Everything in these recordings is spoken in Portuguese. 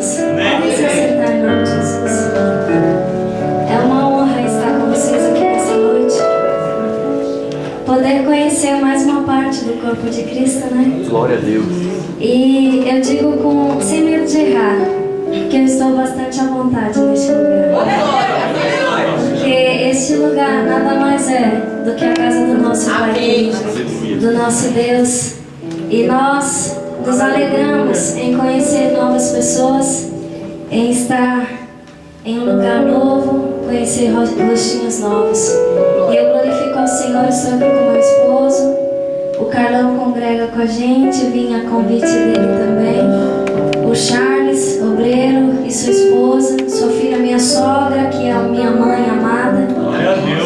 Jesus. Podem se acertar em nome de Jesus. É uma honra estar com vocês aqui nessa noite. Poder conhecer mais uma parte do corpo de Cristo, né? Glória a Deus. E eu digo sem medo de errar, que eu estou bastante à vontade neste lugar. Porque este lugar nada mais é do que a casa do nosso Pai querido, do nosso Deus. E nós nos alegramos em conhecer novas pessoas, em estar em um lugar novo, conhecer rostinhos novos. E eu glorifico ao Senhor, estou aqui com meu esposo. O Carlão congrega com a gente, vim a convite dele também. O Charles, obreiro, e sua esposa, sua filha, minha sogra, que é a minha mãe amada.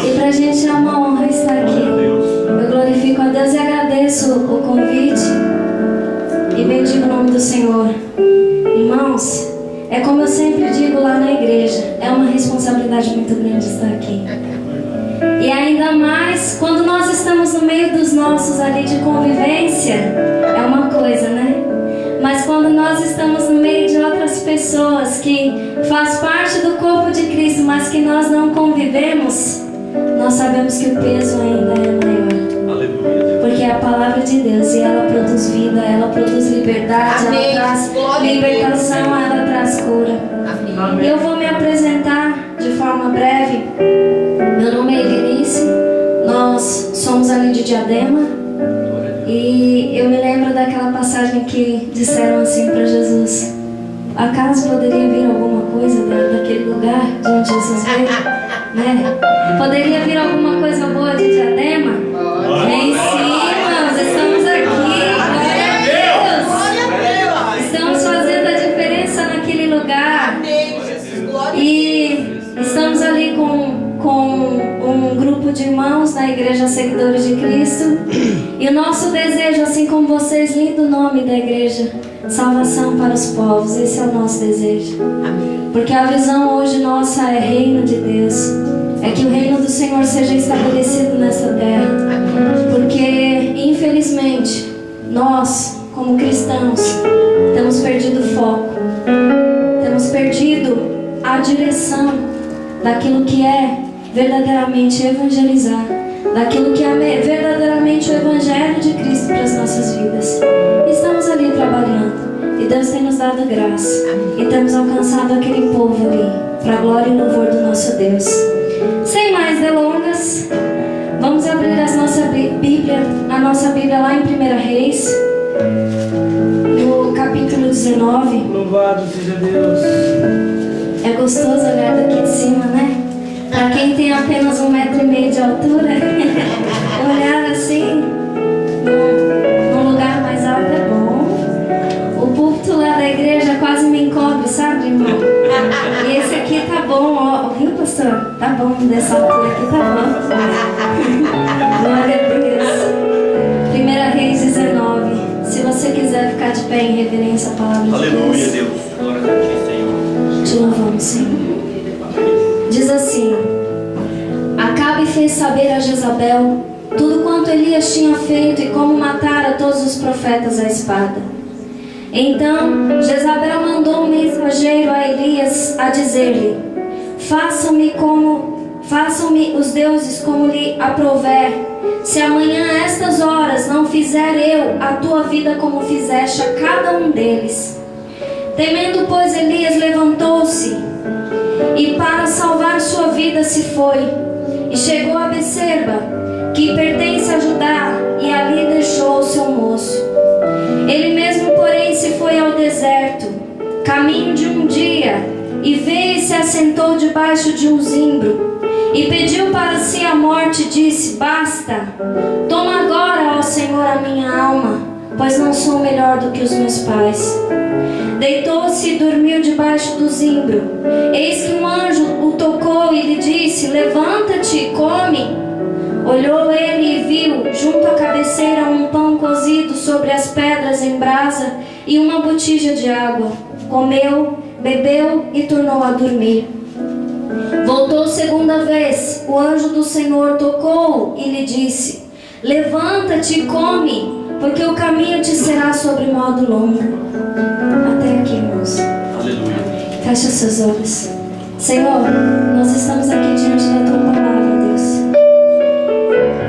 E pra gente é uma honra estar aqui. Eu glorifico a Deus e agradeço o convite e bendigo o nome do Senhor. Irmãos, é como eu sempre digo lá na igreja, é uma responsabilidade muito grande estar aqui. E ainda mais quando nós estamos no meio dos nossos ali de convivência, é uma coisa, né? Mas quando nós estamos no meio de outras pessoas que faz parte do corpo de Cristo, mas que nós não convivemos, nós sabemos que o peso ainda é maior. Aleluia. Porque é a palavra de Deus e ela produz vida, ela produz liberdade, Amém. ela traz libertação, ela traz cura. Amém. E eu vou me apresentar de forma breve. Meu nome é Eunice, nós somos ali de Diadema. E eu me lembro daquela passagem que disseram assim para Jesus: acaso poderia vir alguma coisa daquele lugar de onde Jesus veio? Né? Poderia vir alguma coisa boa de Diadema? Vem sim, irmãos, estamos aqui. Glória a Deus! Estamos fazendo a diferença naquele lugar. E estamos ali com um grupo de irmãos da Igreja Seguidores de Cristo. E o nosso desejo, assim como vocês, lindo nome da igreja, salvação para os povos. Esse é o nosso desejo. Porque a visão hoje nossa é reino de Deus. É que o reino do Senhor seja estabelecido nessa terra. Porque, infelizmente, nós, como cristãos, temos perdido o foco. Temos perdido a direção daquilo que é verdadeiramente evangelizar, daquilo que é verdadeiramente o Evangelho de Cristo para as nossas vidas. Estamos ali trabalhando e Deus tem nos dado graça e temos alcançado aquele povo ali para a glória e louvor do nosso Deus. Sem mais delongas, vamos abrir a nossa Bíblia lá em 1 Reis, no capítulo 19. Louvado seja Deus. É gostoso olhar daqui de cima, né? Para quem tem apenas 1,5 metro de altura, olhar assim, num lugar mais alto é bom. O púlpito lá da igreja quase me encobre, sabe, irmão? E esse aqui tá bom, ó. Viu, pastor? Tá bom, dessa altura aqui tá bom. Glória a Deus. 1 Reis 19. Se você quiser ficar de pé em reverência à palavra de Deus. Aleluia, Deus. Glória a ti, Senhor. Te louvamos, Senhor. Diz assim: Acabe fez saber a Jezabel tudo quanto Elias tinha feito e como matara todos os profetas à espada. Então Jezabel mandou um mensageiro a Elias a dizer-lhe: Façam-me os deuses como lhe aprouver, se amanhã a estas horas não fizer eu a tua vida como fizeste a cada um deles. Temendo, pois, Elias levantou-se e para salvar sua vida se foi, e chegou a Becerba, que pertence a Judá, e ali deixou o seu moço. Ele mesmo, porém, se foi ao deserto, caminho de um dia, e veio e se assentou debaixo de um zimbro, e pediu para si a morte, e disse: Basta, toma agora, ó Senhor, a minha alma, pois não sou melhor do que os meus pais. Deitou-se e dormiu debaixo do zimbro. Eis que um anjo o tocou e lhe disse: Levanta-te e come. Olhou ele e viu, junto à cabeceira, um pão cozido sobre as pedras em brasa e uma botija de água. Comeu, bebeu e tornou a dormir. Voltou segunda vez. O anjo do Senhor tocou e lhe disse: Levanta-te e come, porque o caminho te será sobre modo longo. Até aqui, irmãos. Aleluia. Feche os seus olhos. Senhor, nós estamos aqui diante da Tua palavra, Deus.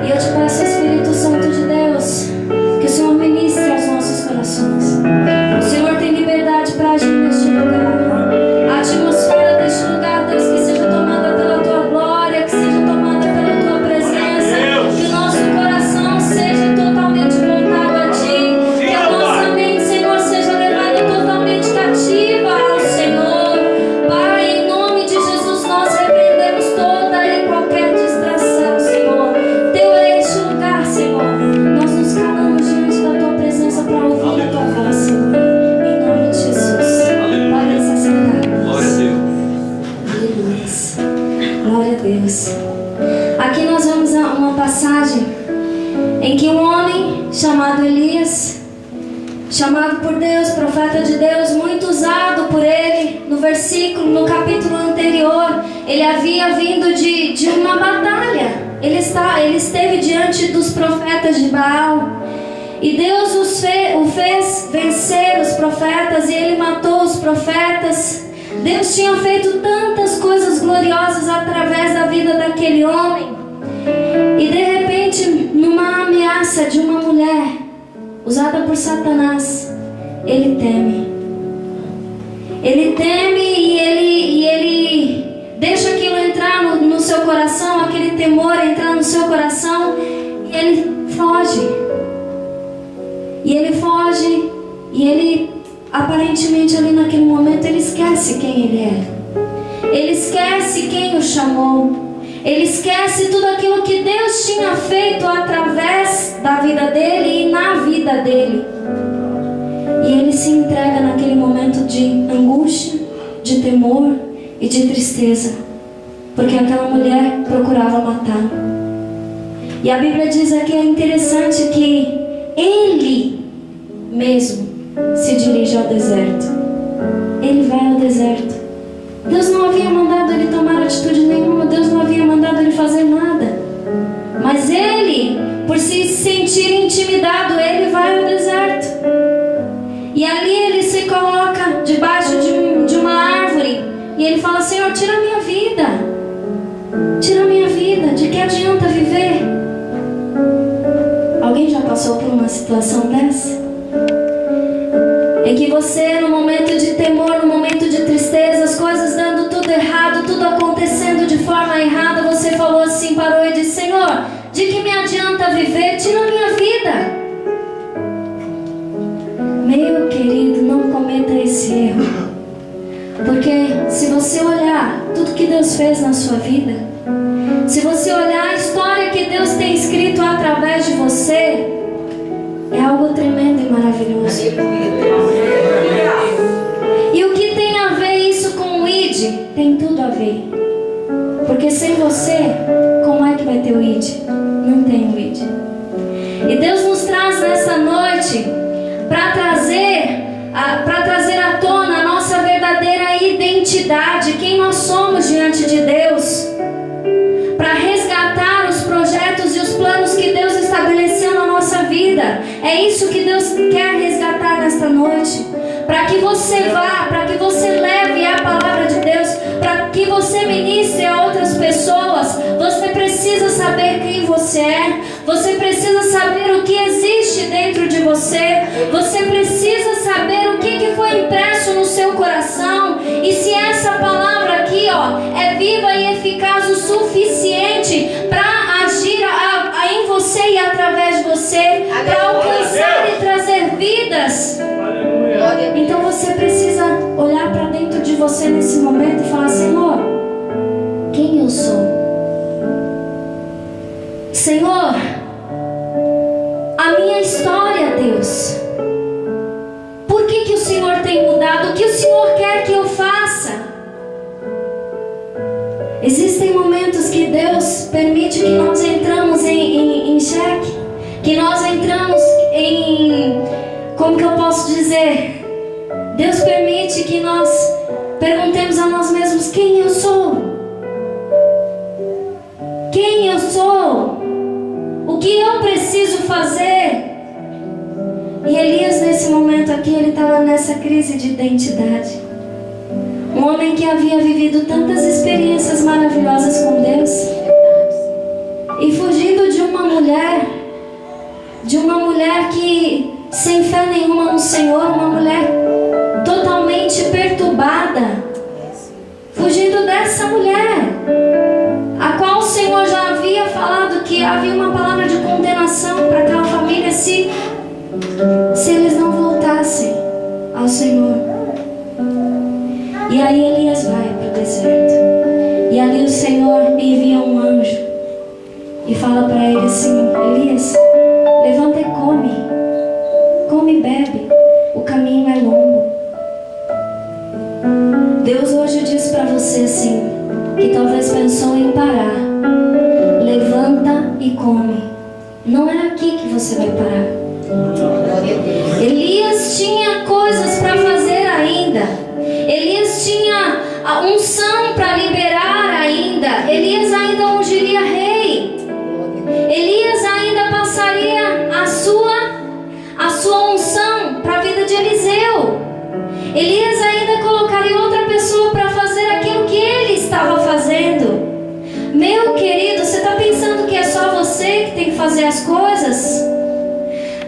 E eu te peço, Espírito Santo de Deus, que o Senhor ministre aos nossos corações. O Senhor tem liberdade para agir neste lugar. A atmosfera deste lugar, Deus, que seja tomada pela Tua glória, que seja tomada pela Tua presença. Que o nosso coração seja totalmente voltado a Ti. Que a nossa mente, Senhor, seja levada totalmente cativa ao Senhor. Pai, em nome de Jesus, nós repreendemos toda e qualquer distração, Senhor. Teu é este lugar, Senhor. Nós nos calamos diante da Tua presença para ouvir a Tua voz, Senhor. Em nome de Jesus. Pode se sentar. Glória a Deus. Aleluia. Glória a Deus. Aqui nós vemos uma passagem em que um homem chamado Elias, chamado por Deus, profeta de Deus, muito usado por ele, no capítulo anterior, ele havia vindo de uma batalha. Ele esteve diante dos profetas de Baal. E Deus o fez vencer os profetas, e ele matou os profetas. Deus tinha feito tantas coisas gloriosas através da vida daquele homem. E de repente, numa ameaça de uma mulher usada por Satanás, ele teme. Ele teme e ele deixa aquilo entrar no seu coração, aquele temor entrar no seu coração, e ele foge. E ele foge, e ele, aparentemente ali naquele momento, ele esquece quem ele é. Ele esquece quem o chamou. Ele esquece tudo aquilo que Deus tinha feito através da vida dele e na vida dele. E ele se entrega naquele momento de angústia, de temor e de tristeza, porque aquela mulher procurava matá-lo. E a Bíblia diz aqui, é interessante, que ele mesmo se dirige ao deserto. Ele vai ao deserto. Deus não havia mandado ele tomar atitude nenhuma. Deus não havia mandado ele fazer nada. Mas ele, por se sentir intimidado, ele vai ao deserto. E ali ele se coloca debaixo de uma árvore. E ele fala: Senhor, tira a minha vida. Tira a minha vida. De que adianta viver? Alguém já passou por uma situação dessa? Em que você, no momento de temor, no momento de tristeza, as coisas dando tudo errado, tudo acontecendo de forma errada, você falou assim, parou e disse: Senhor, de que me adianta viver? Tira a minha vida. Meu querido, não cometa esse erro. Porque se você olhar tudo que Deus fez na sua vida, se você olhar a história que Deus tem escrito através de você, é algo tremendo e maravilhoso. E o que tem a ver isso com o ID? Tem tudo a ver. Porque sem você, como é que vai ter o ID? Não tem o ID. E Deus nos traz nessa noite para trazer à tona a nossa verdadeira identidade, quem nós somos diante de Deus, para resgatar os projetos e os planos que Deus estabeleceu na nossa vida. É isso que Deus quer resgatar nesta noite, para que você vá, para que você leve a palavra de Deus, para que você ministre a outras pessoas. Você precisa saber quem você é, você precisa saber o que existe dentro de você, você precisa saber o que foi impresso no seu coração, e se essa palavra aqui é viva e eficaz o suficiente para agir em você e através de você, para alcançar e trazer vidas. Então você precisa olhar para dentro de você nesse momento e falar: Senhor, quem eu sou? Senhor, a minha história, Deus, por que o Senhor tem mudado? O que o Senhor quer que eu faça? Existem momentos que Deus permite que nós entramos em xeque, que nós entramos em... Como que eu posso dizer? Deus permite que nós perguntemos a nós mesmos: quem eu sou? Quem eu sou? O que eu preciso fazer? E Elias, nesse momento aqui, ele estava nessa crise de identidade. Um homem que havia vivido tantas experiências maravilhosas com Deus. E fugindo de uma mulher que, sem fé nenhuma no Senhor, uma mulher totalmente perturbada. Fugindo dessa mulher, a qual o Senhor já havia falado que havia uma palavra de condenação para aquela família se eles não voltassem ao Senhor. E aí Elias vai para o deserto. E ali o Senhor envia um anjo e fala para ele assim: Elias, levanta e come. Come e bebe. O caminho é longo. Deus hoje diz para você assim, que talvez pensou em parar. Levanta e come. Não é aqui que você vai parar. Elias tinha coisas para fazer ainda. Elias tinha a unção para liberar ainda. Elias ainda ungiria rei. Elias ainda passaria a sua unção para a vida de Eliseu. Elias ainda colocaria outra pessoa para fazer aquilo que ele estava fazendo. Meu querido, você está pensando que é só você que tem que fazer as coisas?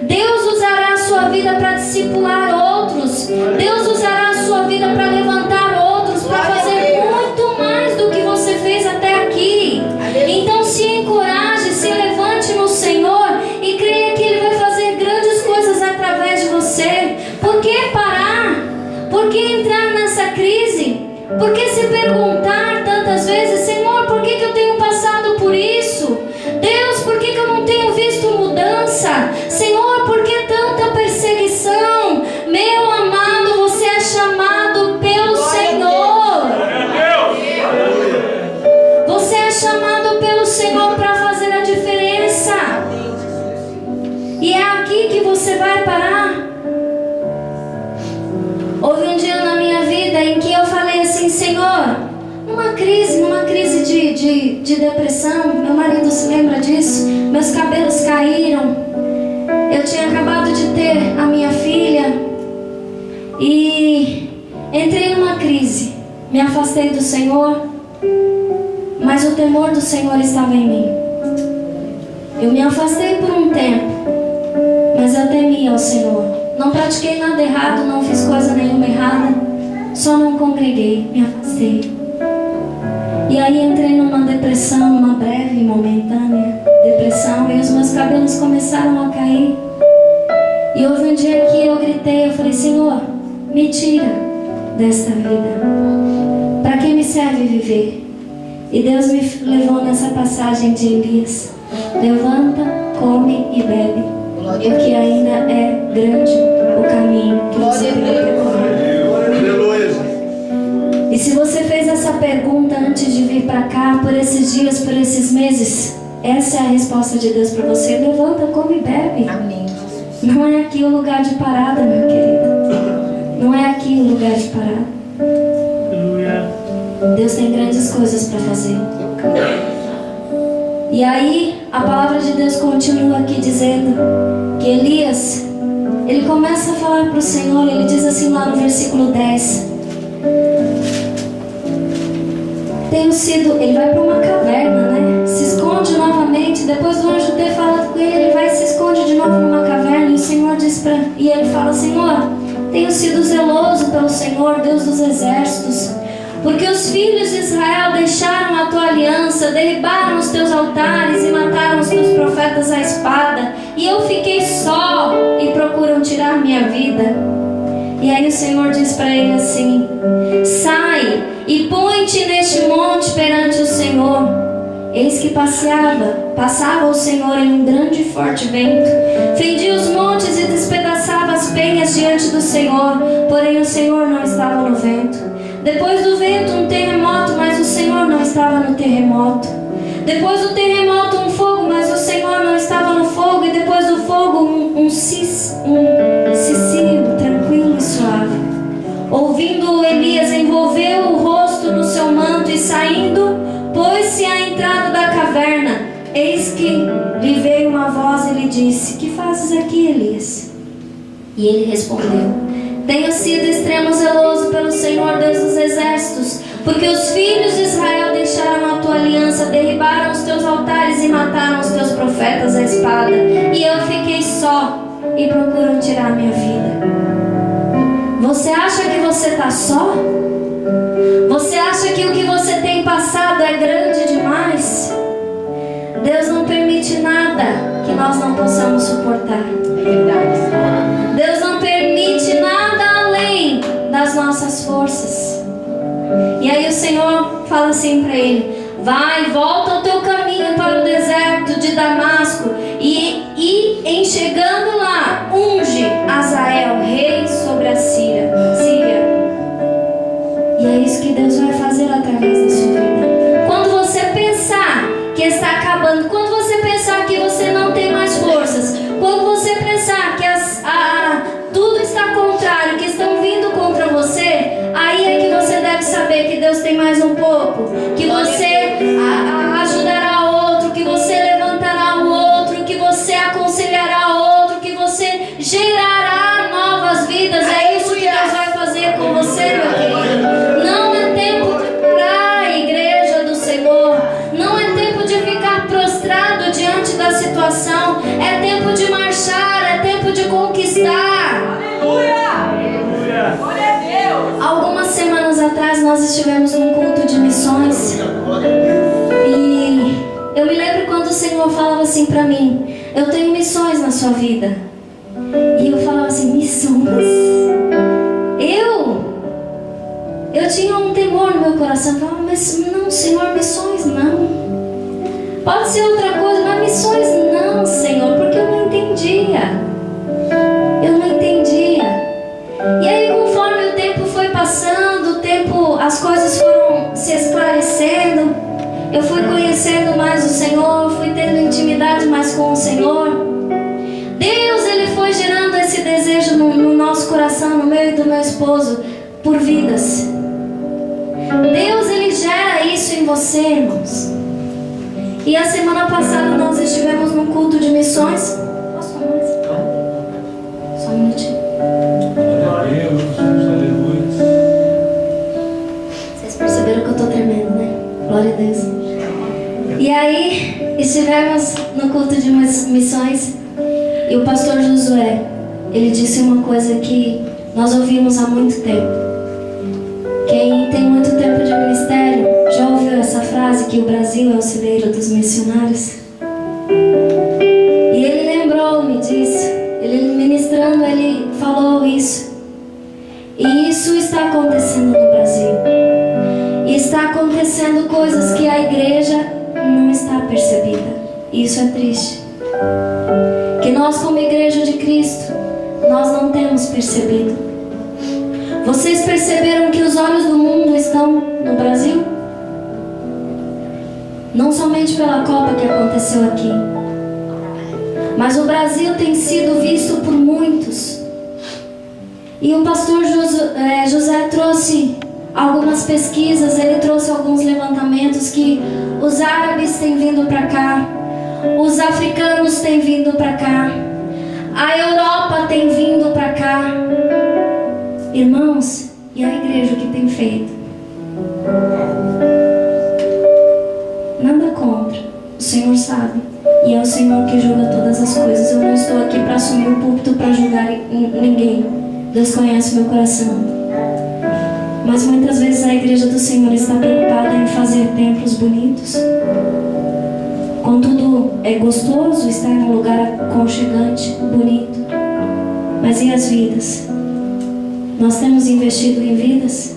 Deus usará a sua vida para discipular outros. Deus usará a sua vida para levantar outros, para fazer muito mais do que você fez até aqui. Então se encoraje, se levante no Senhor e creia que Ele vai fazer grandes coisas através de você. Por que parar? Por que entrar nessa crise? Por que se perguntar tantas vezes: Senhor, por que eu tenho passado por isso? Deus, por que eu não tenho visto mudança? Senhor, por que tanta perseguição? Meu amado, você é chamado pelo Senhor. Você é chamado pelo Senhor para fazer a diferença. E é aqui que você vai parar. Houve um dia na minha vida em que eu falei assim: Senhor, numa crise de depressão, meu marido se lembra disso, meus cabelos caíram, eu tinha acabado de ter a minha filha e entrei numa crise, me afastei do Senhor, mas o temor do Senhor estava em mim. Eu me afastei por um tempo, mas eu temia ao Senhor. Não pratiquei nada errado, não fiz coisa nenhuma errada, só não congreguei, me afastei. E aí entrei numa depressão, uma breve e momentânea depressão, e os meus cabelos começaram a cair. E houve um dia que eu gritei, eu falei: Senhor, me tira desta vida. Para que me serve viver? E Deus me levou nessa passagem de Elias: levanta, come e bebe, porque ainda é grande o caminho que você tem que percorrer. E se você fez essa pergunta antes de vir para cá, por esses dias, por esses meses, essa é a resposta de Deus para você: levanta, come e bebe. Amém. Não é aqui o lugar de parada, meu querido. Não é aqui o lugar de parada. Deus tem grandes coisas para fazer. E aí a palavra de Deus continua aqui dizendo que Elias, ele começa a falar para o Senhor. Ele diz assim lá no versículo 10: ele vai para uma caverna, né? Se esconde novamente. Depois do anjo ter falado com ele, ele vai e se esconde de novo numa caverna. E o Senhor diz e ele fala: Senhor, tenho sido zeloso pelo Senhor, Deus dos exércitos, porque os filhos de Israel deixaram a tua aliança, derribaram os teus altares e mataram os teus profetas à espada, e eu fiquei só e procuram tirar minha vida. E aí o Senhor diz para ele assim: sai e põe-te neste monte perante o Senhor. Eis que passava o Senhor em um grande e forte vento, fendia os montes e despedaçava as penhas diante do Senhor, porém o Senhor não estava no vento. Depois do vento um terremoto, mas o Senhor não estava no terremoto. Depois do terremoto um fogo, mas o Senhor não estava no fogo. E depois do fogo um cicio tranquilo e suave. Ouvindo Elias, envolveu o rosto no seu manto e saindo, pôs-se à entrada da caverna. Eis que lhe veio uma voz e lhe disse: que fazes aqui, Elias? E ele respondeu: Tenho sido extremo zeloso pelo Senhor Deus dos exércitos, porque os filhos de Israel deixaram a tua aliança, derribaram os teus altares e mataram os teus profetas à espada. E eu fiquei só e procuram tirar minha vida. Você acha que você está só? Você acha que o que você tem passado é grande demais? Deus não permite nada que nós não possamos suportar. Deus não permite nada além das nossas forças. E aí o Senhor fala assim para ele: vai, volta ao teu caminho para o deserto de Damasco e em chegando lá, unge Azael, rei sobre a Síria. E é isso que Deus vai fazer através da sua vida. Quando você pensar que está acabando, quando você pensar que você não tem mais forças, quando você pensar que tudo está contrário, que estão vindo contra você, aí é que você deve saber que Deus tem mais um pouco, que você ajudará outro, que você levantará o outro, que você aconselhará outro, que você gerará novas vidas. É isso que Deus vai fazer com você, meu querido. Não é tempo de parar a igreja do Senhor, não é tempo de ficar prostrado diante da situação, é tempo de marchar, é tempo de conquistar. Aleluia! Glória a Deus! Algumas semanas atrás nós estivemos num culto de missões e eu me lembro quando o Senhor falava assim para mim: eu tenho missões na sua vida. E eu falava assim: missões? Eu tinha um temor no meu coração. Eu falava: mas não, Senhor, missões não. Pode ser outra coisa, mas missões não, Senhor, porque eu não entendia. E aí, conforme o tempo foi passando, as coisas foram se esclarecendo, eu fui conhecendo mais o Senhor, fui tendo intimidade mais com o Senhor. Deus, Ele foi gerando esse desejo no nosso coração, no meu e do meu esposo, por vidas. Deus, Ele gera isso em você, irmãos. E a semana passada nós estivemos num culto de missões. Posso falar mais? Só um minutinho. Glória a Deus, aleluia. Vocês perceberam que eu estou tremendo, né? Glória a Deus. E aí, estivemos no culto de missões e o pastor Josué, ele disse uma coisa que nós ouvimos há muito tempo. Quem tem muito tempo de ministério já ouviu essa frase, que o Brasil é o celeiro dos missionários? E ele lembrou-me disso. Ele ministrando, ele falou isso. E isso está acontecendo no Brasil. E está acontecendo coisas que a igreja não está percebida. E isso é triste. Que nós, como igreja de Cristo, nós não temos percebido. Vocês perceberam que os olhos do mundo estão no Brasil? Não somente pela Copa que aconteceu aqui, mas o Brasil tem sido visto por muitos. E o pastor José trouxe algumas pesquisas, ele trouxe alguns levantamentos que os árabes têm vindo para cá, os africanos têm vindo para cá, a Europa tem vindo para cá. Irmãos, e a igreja o que tem feito? Nada contra, o Senhor sabe, e é o Senhor que julga todas as coisas. Eu não estou aqui para assumir o púlpito para julgar ninguém. Deus conhece o meu coração. Mas muitas vezes a igreja do Senhor está preocupada em fazer templos bonitos. Contudo, é gostoso estar num lugar aconchegante, bonito. Mas e as vidas? Nós temos investido em vidas?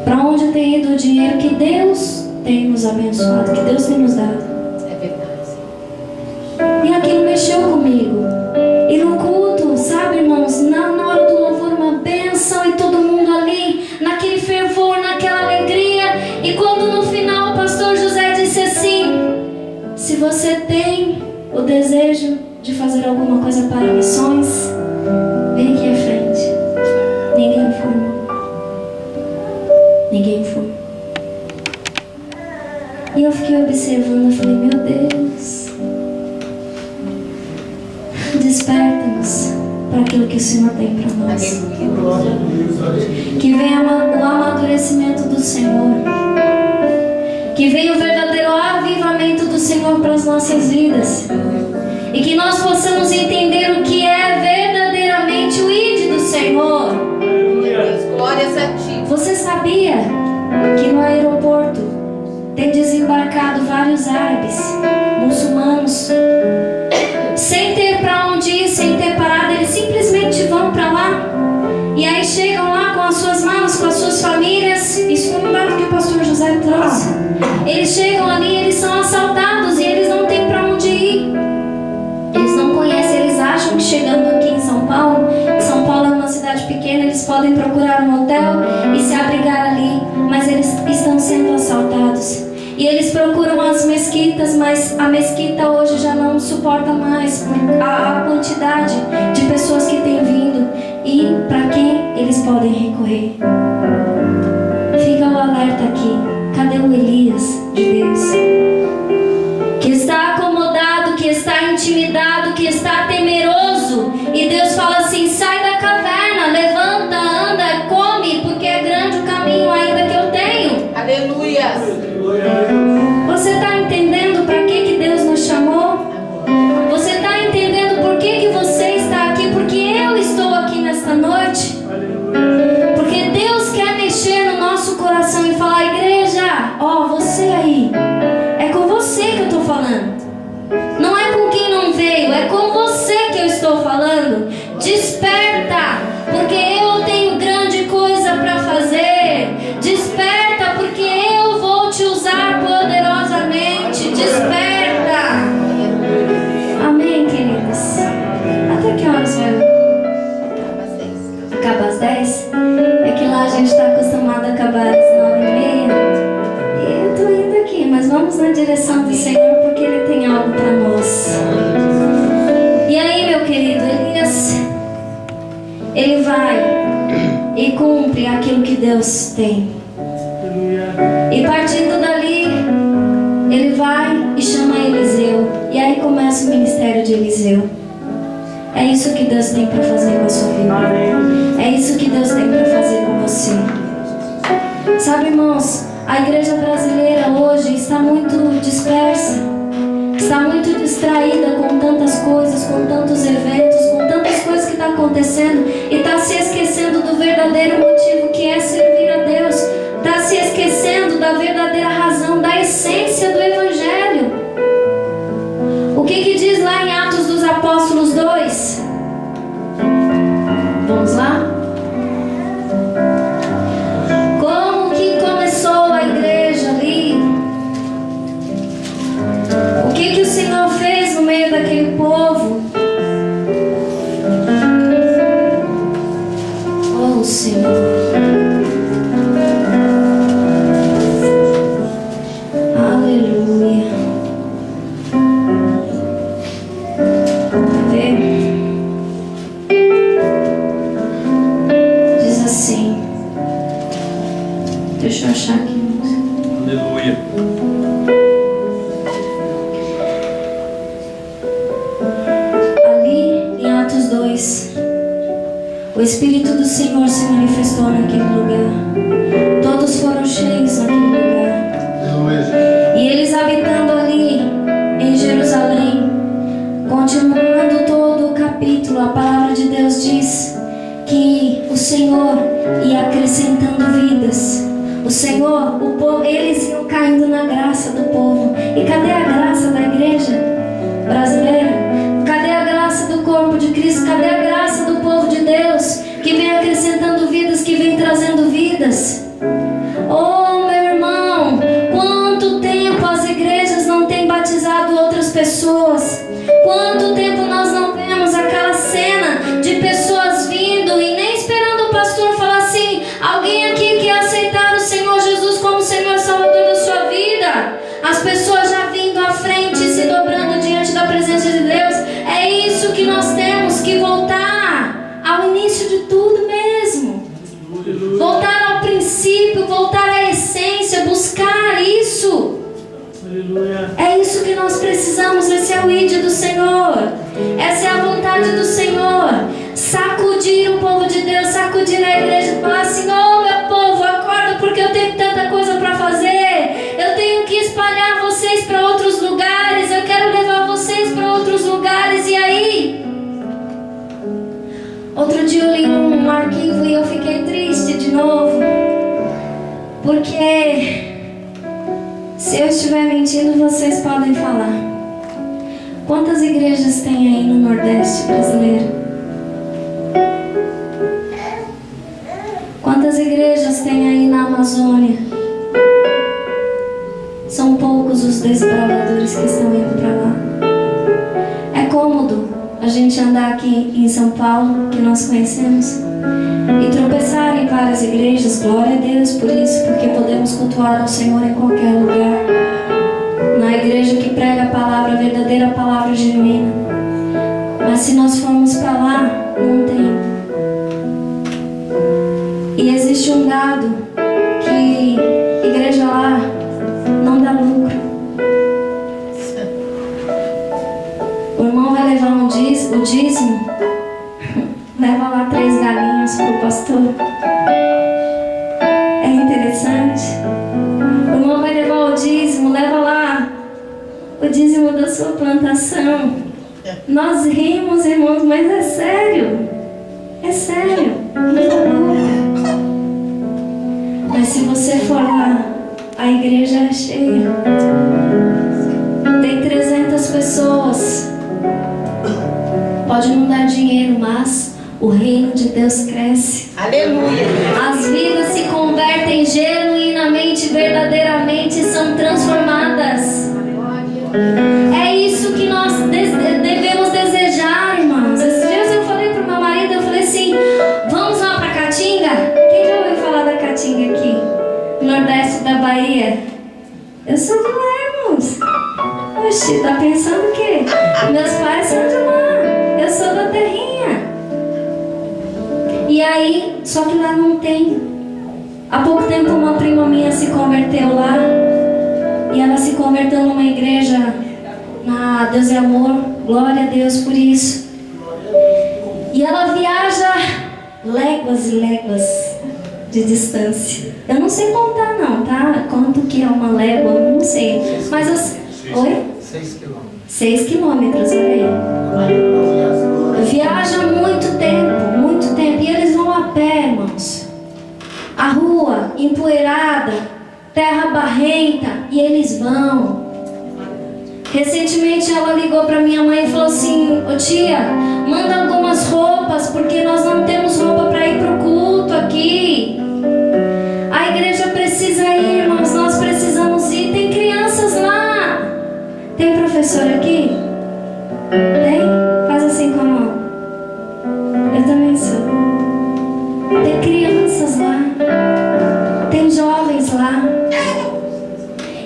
Para onde tem ido o dinheiro que Deus tem nos abençoado, que Deus tem nos dado? É verdade. E aquilo mexeu comigo. E no culto, sabe, irmãos, na hora do louvor, uma bênção e todo mundo ali, naquele fervor, naquela alegria. E quando no final o pastor José disse assim: se você tem o desejo de fazer alguma coisa para missões, vem aqui à frente. Ninguém foi. Ninguém foi. E eu fiquei observando, eu falei: meu Deus, desperta-nos para aquilo que que o Senhor tem para nós. Que venha o amadurecimento do Senhor. Que venha o verdadeiro avivamento do Senhor para as nossas vidas. E que nós possamos entender o que é verdadeiramente o ID do Senhor. Glórias a ti. Você sabia que no aeroporto tem desembarcado vários árabes, muçulmanos, sem ter para onde ir, sem ter parada, eles simplesmente vão para lá e aí chegam lá com as suas malas, com as suas famílias. Isso foi um dado que o pastor José trouxe. Eles chegam ali, eles são assaltados e eles não têm para onde ir. Eles não conhecem, eles acham que chegando aqui em São Paulo é uma cidade pequena, eles podem procurar um hotel e se abrigar ali, mas eles estão sendo assaltados. E eles procuram as mesquitas, mas a mesquita hoje já não suporta mais a quantidade de pessoas que têm vindo. E para quem eles podem recorrer? Fica o alerta aqui. Cadê o Elias de Deus? Que está acomodado, que está intimidado, que está temeroso. E Deus fala assim: sai da caverna, levanta, anda, come, porque é grande o caminho ainda que eu tenho. Aleluia. Você está entendendo para que Deus nos chamou? Você está entendendo por que você está aqui? Porque eu estou aqui nesta noite. Porque Deus quer mexer no nosso coração e falar: igreja, ó, você aí, é com você que eu estou falando. Não é com quem não veio, é com você que eu estou falando. Desperta, porque eu tenho grande coisa para fazer. Desperta, porque eu vou te usar poderosamente. Desperta. Amém, queridos. Até que horas vai? Acaba às 10? É que lá a gente está acostumado a acabar às 9h30. E eu estou indo aqui, mas vamos na direção do Senhor, porque Ele tem algo para nós. E aí, meu querido, Elias, ele vai e cumpre aquilo que Deus tem. E partindo dali, ele vai e chama Eliseu. E aí começa o ministério de Eliseu. É isso que Deus tem para fazer com a sua vida. É isso que Deus tem para fazer com você. Sabe, irmãos, a igreja brasileira hoje está muito dispersa. Está muito distraída com tantas coisas, com tantos eventos, com tantas coisas que está acontecendo. E está se esquecendo do verdadeiro motivo, que é servir a Deus. Está se esquecendo da verdadeira razão, da essência do Evangelho. O que diz lá em Atos dos Apóstolos 2? Vamos lá? Como que começou a igreja ali? O que o Senhor fez no meio daquele povo? Oh, Senhor. Aleluia. Diz assim. Deixa eu achar aqui. Aleluia. O Espírito do Senhor se manifestou naquele lugar. Todos foram cheios naquele lugar. E eles habitando ali em Jerusalém, continuando todo o capítulo, a palavra de Deus diz que o Senhor ia acrescentando vidas. O Senhor, o povo, eles iam caindo na graça do povo. E cadê a graça da igreja brasileira? Cadê a graça do corpo de Cristo? Cadê a graça do povo de Deus? Que vem acrescentando vidas, que vem trazendo vidas. Oh, meu irmão, quanto tempo as igrejas não têm batizado outras pessoas? Quanto tempo nós não vemos aquela cena de pessoas vindo e nem esperando o pastor falar assim: alguém aqui quer aceitar o Senhor Jesus como Senhor e Salvador da sua vida? As pessoas já vindo à frente, se dobrando diante da presença de Deus. É isso que nós temos que voltar ao início de tudo mesmo. Voltar ao princípio, voltar à essência, buscar isso. É isso que nós precisamos. Esse é o ID do Senhor. Essa é a vontade do Senhor. sacudir o povo de Deus, sacudir a igreja e falar assim: ô meu povo, acorda, porque eu tenho tanta coisa para fazer. Eu tenho que espalhar vocês para outros lugares, eu quero levar vocês para outros lugares. E aí, outro dia eu li um arquivo e eu fiquei triste de novo, porque se eu estiver mentindo, vocês podem falar. Quantas igrejas tem aí no Nordeste brasileiro? Quantas igrejas tem aí na Amazônia? São poucos os desbravadores que estão indo para lá. É cômodo a gente andar aqui em São Paulo, que nós conhecemos, e tropeçar em várias igrejas. Glória a Deus por isso, porque podemos cultuar ao Senhor em qualquer lugar. Na igreja que prega a palavra, a verdadeira palavra genuína. Mas se nós formos para lá, não tem. E existe um dado que igreja lá não dá lucro. O irmão vai levar o dízimo, leva lá 3 galinhas para o pastor. É interessante. O irmão vai levar o dízimo, leva lá o dízimo da sua plantação. Nós rimos, irmãos, mas é sério. É sério. Não dá lucro. Mas se você for lá, a igreja é cheia. Tem 300 pessoas. Pode não dar dinheiro, mas o reino de Deus cresce. Aleluia. As vidas se convertem genuinamente, verdadeiramente, são transformadas. É isso que nós devemos desejar, irmãos. Esses dias eu falei para o meu marido, eu falei assim: vamos lá para Caatinga? Quem já ouviu falar da Caatinga aqui? Nordeste da Bahia. Eu sou de lá, irmãos. Oxi, tá pensando o quê? Meus pais são de lá. Eu sou da terrinha. E aí, só que lá não tem. Há pouco tempo uma prima minha se converteu lá. E ela se converteu numa igreja na Deus é Amor. Glória a Deus por isso. E ela viaja léguas e léguas de distância. Eu não sei contar não, tá? Quanto que é uma légua, não sei. Mas eu... Oi? 6 quilômetros. 6 quilômetros, olha aí. Viaja muito tempo. E eles vão a pé, irmãos. A rua empoeirada, terra barrenta, e eles vão. Recentemente ela ligou para minha mãe e falou assim: ô tia, manda algumas roupas, porque nós não temos roupa para ir pro culto aqui. A igreja precisa ir, irmãos, nós precisamos ir. Tem crianças lá. Tem professor aqui? Tem? Faz assim com a mão. Eu também sou. Tem crianças lá. Tem jovens lá.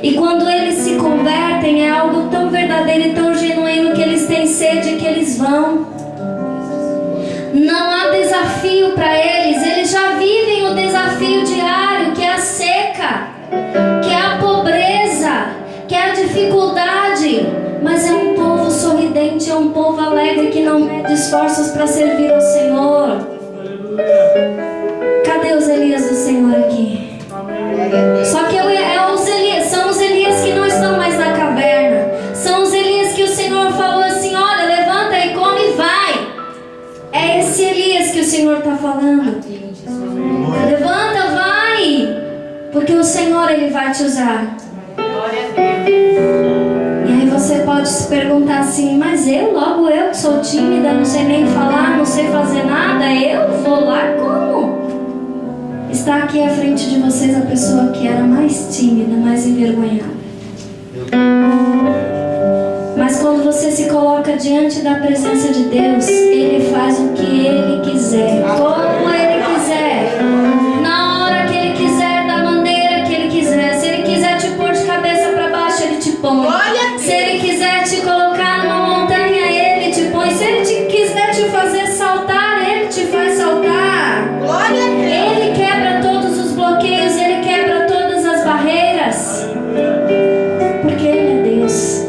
E quando eles se convertem, é algo tão verdadeiro e tão genuíno que eles têm sede, que eles vão. Não há desafio para eles já vivem o desafio diário, que é a seca, que é a pobreza, que é a dificuldade. Mas é um povo sorridente, é um povo alegre que não mede esforços para servir ao Senhor. Cadê os Elias do Senhor aqui? Só que são os Elias que não estão mais na caverna. São os Elias que o Senhor falou assim: olha, levanta e come e vai. É esse Elias que o Senhor está falando. Levanta, vai, porque o Senhor, Ele vai te usar. E aí você pode se perguntar assim: mas logo eu que sou tímida, não sei nem falar, não sei fazer nada, eu vou lá como? Está aqui à frente de vocês a pessoa que era mais tímida, mais envergonhada. Mas quando você se coloca diante da presença de Deus, Ele faz o que Ele quiser, como Ele quiser, na hora que Ele quiser, da maneira que Ele quiser. Se Ele quiser te pôr de cabeça para baixo, Ele te põe. Se Ele quiser te colocar numa montanha, Ele te põe. Se Ele quiser te fazer saltar, Ele te faz saltar. Ele quebra todos os bloqueios, Ele quebra todas as barreiras, porque Ele é Deus.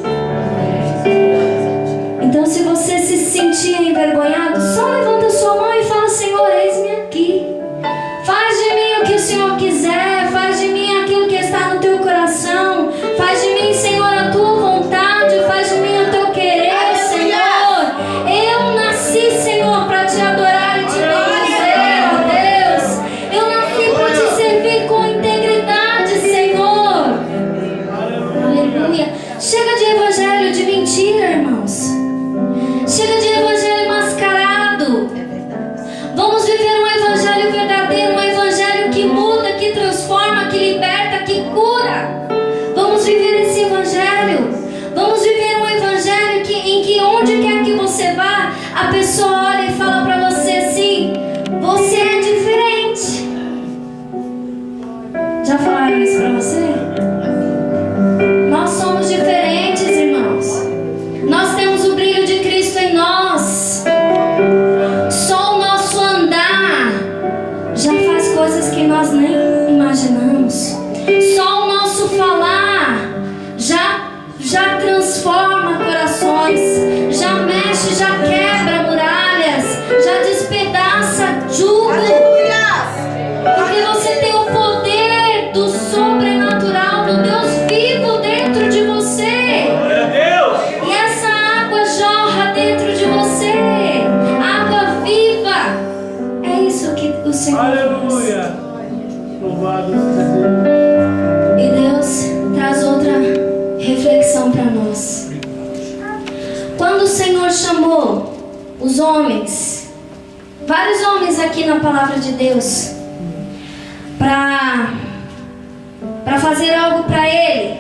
Então, se você se sentir envergonhado, só levanta sua Senhor faz. Aleluia. Louvado seja Deus. E Deus traz outra reflexão para nós. Quando o Senhor chamou os homens, vários homens aqui na palavra de Deus, para fazer algo para Ele,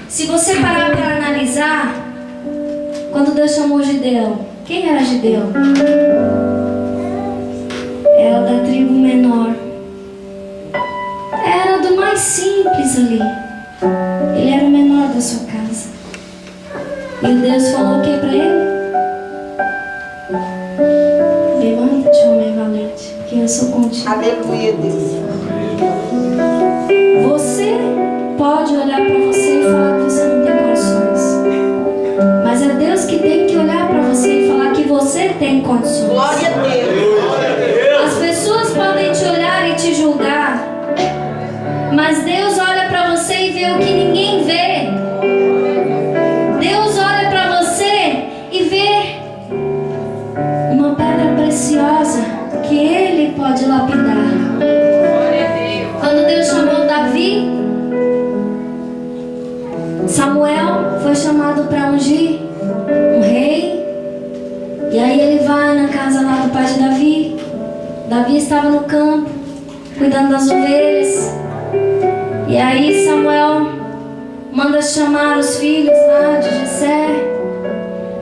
se você parar para analisar, quando Deus chamou Gideão, quem era Gideão? Era da tribo menor. Era do mais simples ali. Ele era o menor da sua casa. E Deus falou o que para ele? Levanta-te, homem valente, que eu sou contigo. Aleluia, Deus. Você pode olhar para você e falar que você não tem condições. Mas é Deus que tem que olhar para você e falar que você tem condições. Glória a Deus. As pessoas podem te olhar e te julgar, mas Deus olha para você e vê o que ninguém vê. Deus olha para você e vê uma pedra preciosa que Ele pode lapidar. Glória a Deus. Quando Deus chamou Davi, Samuel foi chamado para ungir um rei. E aí ele vai na casa lá do pai de Davi. Davi estava no campo, cuidando das ovelhas. E aí Samuel manda chamar os filhos lá de Jessé.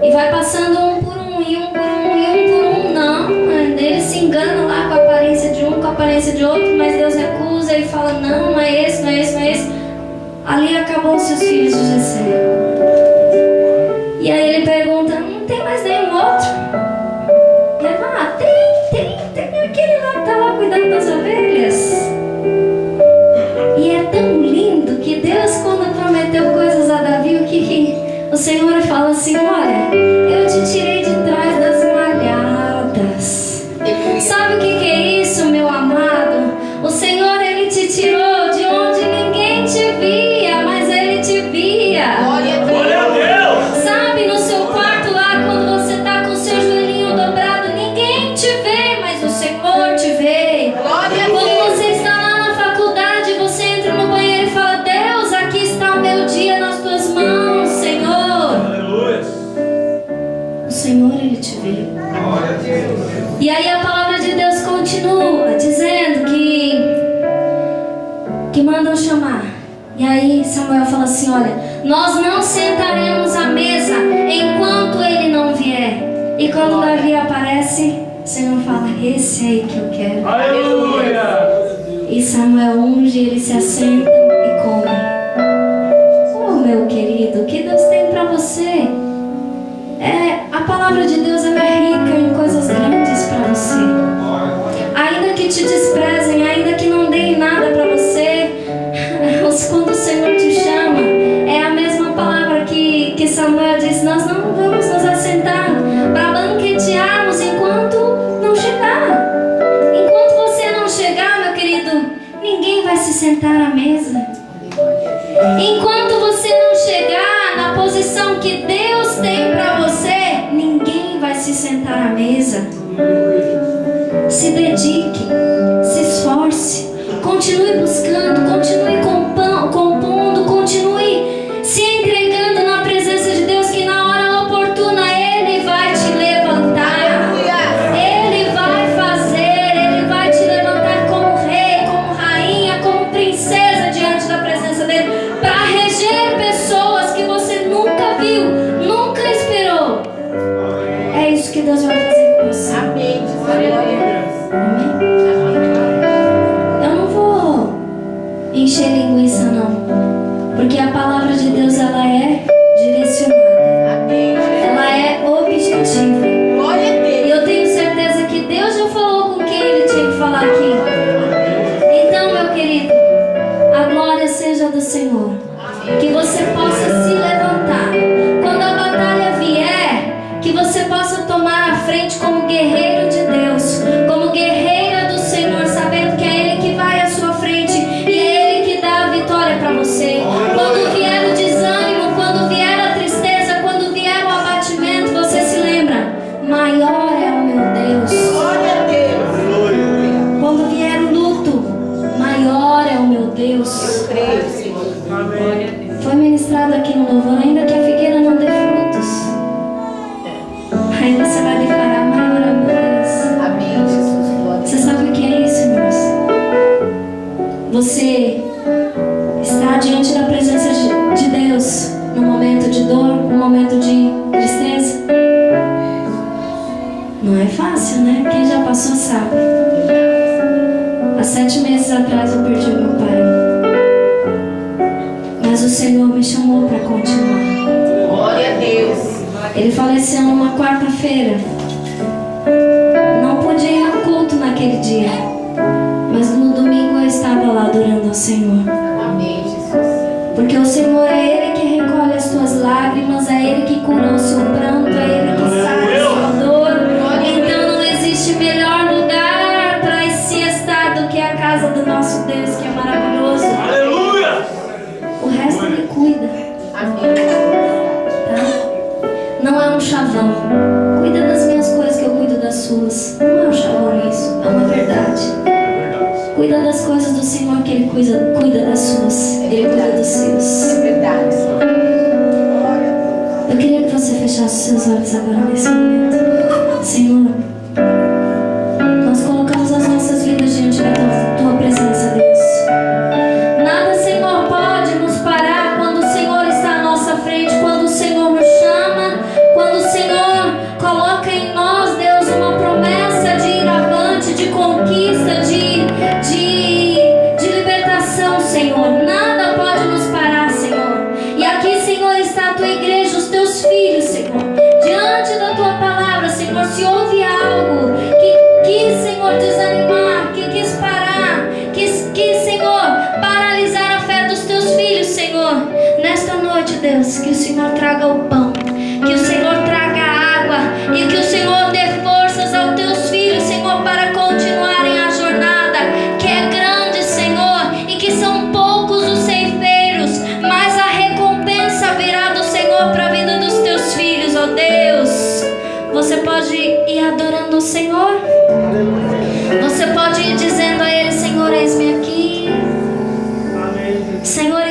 E vai passando um por um, e um por um, e um por um. Não, eles se enganam lá com a aparência de um, com a aparência de outro. Mas Deus recusa e fala, não é esse, não é esse, não é esse. Ali acabou-se os filhos de Jessé. E aí ele pergunta, não tem mais nenhum outro? E ele fala, tem aquele lá que está lá cuidando das ovelhas. E é tão lindo que Deus, quando prometeu coisas a Davi, o que o Senhor fala assim, olha, eu te tirei de trás das malhadas. Sabe o que é isso, meu amado? O Senhor, Ele te tirou de onde ninguém te via, mas Ele te via. Glória a Deus. Glória a Deus. Sabe, no seu quarto lá, quando você está com o seu joelhinho dobrado, ninguém te vê, mas o Senhor te vê. Glória a Quando Deus. você está lá na faculdade, você entra no banheiro e fala, Deus, aqui está o meu dia nas tuas mãos, Senhor. Aleluia. O Senhor, Ele te vê. Glória a Deus. E aí a palavra de Deus continua dizendo que mandam chamar. E aí Samuel fala assim, olha, nós não sentaremos à mesa enquanto ele não vier. E quando Davi aparece, o Senhor fala, esse aí que eu quero. Aleluia. E Samuel unge, eles se assentam e comem. Oh, meu querido, o que Deus tem para você? A palavra de Deus ela é rica em coisas grandes para você. Ainda que te desprezem, ainda que não deem nada para você, quando o Senhor te chama, é a mesma palavra que Samuel disse, nós não vamos nos assentar para banquetearmos enquanto não chegar. Enquanto você não chegar, meu querido, ninguém vai se sentar à mesa. Enquanto você não chegar na posição que Deus tem para você, ninguém vai se sentar à mesa. Se dedique, se esforce, continue buscando, continue compondo, continue se entregando na presença de Deus, que na hora oportuna Ele vai te levantar. Ele vai fazer, Ele vai te levantar como rei, como rainha, como princesa diante da presença dEle, para reger pessoas que você nunca viu, nunca esperou. É isso que Deus vai fazer com você. Amém. Glória a Deus. Amém? Eu não vou encher linguiça não, porque a palavra de Deus ela é direcionada, Amém. ela é objetiva. Glória a E Deus. eu tenho certeza que Deus já falou com quem Ele tinha que falar aqui. Então, meu querido, a glória seja do Senhor. Que você possa se levantar. Quando a batalha vier, que você possa tomar a frente como guerreiro de Deus, como guerreira do Senhor, sabendo que é Ele que vai à sua frente e é Ele que dá a vitória para você. Quando vier o desânimo, quando vier a tristeza, quando vier o abatimento, você se lembra, maior é o meu Deus. Glória a Deus. Quando vier Há 7 meses atrás eu perdi o meu pai. Mas o Senhor me chamou para continuar. Glória a Deus. Ele faleceu numa quarta-feira. Não pude ir ao culto naquele dia, mas no domingo eu estava lá adorando ao Senhor. Amém, Jesus. Porque o Senhor é Ele que recolhe as tuas lágrimas, é Ele que cura o seu pranto, é Ele que sabe a sua dor. Então não existe melhor lugar para se estar do que a casa do nosso Deus, que é maravilhoso. Aleluia! O resto Ele cuida, Amém. tá? Não é um chavão. Cuida das minhas coisas que eu cuido das suas. Não é um chavão isso, é uma verdade. Cuida das coisas do Senhor que Ele cuida das suas. Ele cuida dos seus. É verdade. Eu queria que você fechasse os seus olhos agora nesse momento. Senhor, nós colocamos as nossas vidas diante da tua presença, Deus. Nada, Senhor, pode nos parar quando o Senhor está à nossa frente, quando o Senhor nos chama, quando o Senhor coloca em nós, Deus, uma promessa de ir avante, de conquista, de libertação, Senhor. Nada pode nos parar, Senhor. E aqui, Senhor, está a tua igreja, os teus filhos, Senhor. Diante da tua palavra, Senhor, se houve algo que quis, Senhor, desanimar, que quis parar, quis, Senhor, paralisar a fé dos teus filhos, Senhor, nesta noite, Deus, que o Senhor traga o pão, que o Senhor traga a água e que o Senhor dê forças aos teus filhos, Senhor, para continuarem a jornada, que é grande, Senhor, e que são poucos os ceifeiros, mas a recompensa virá do Senhor para a vida dos teus filhos, ó Deus. Você pode ir adorando o Senhor. Você pode ir dizendo a Ele: Senhor, eis-me aqui. Senhor,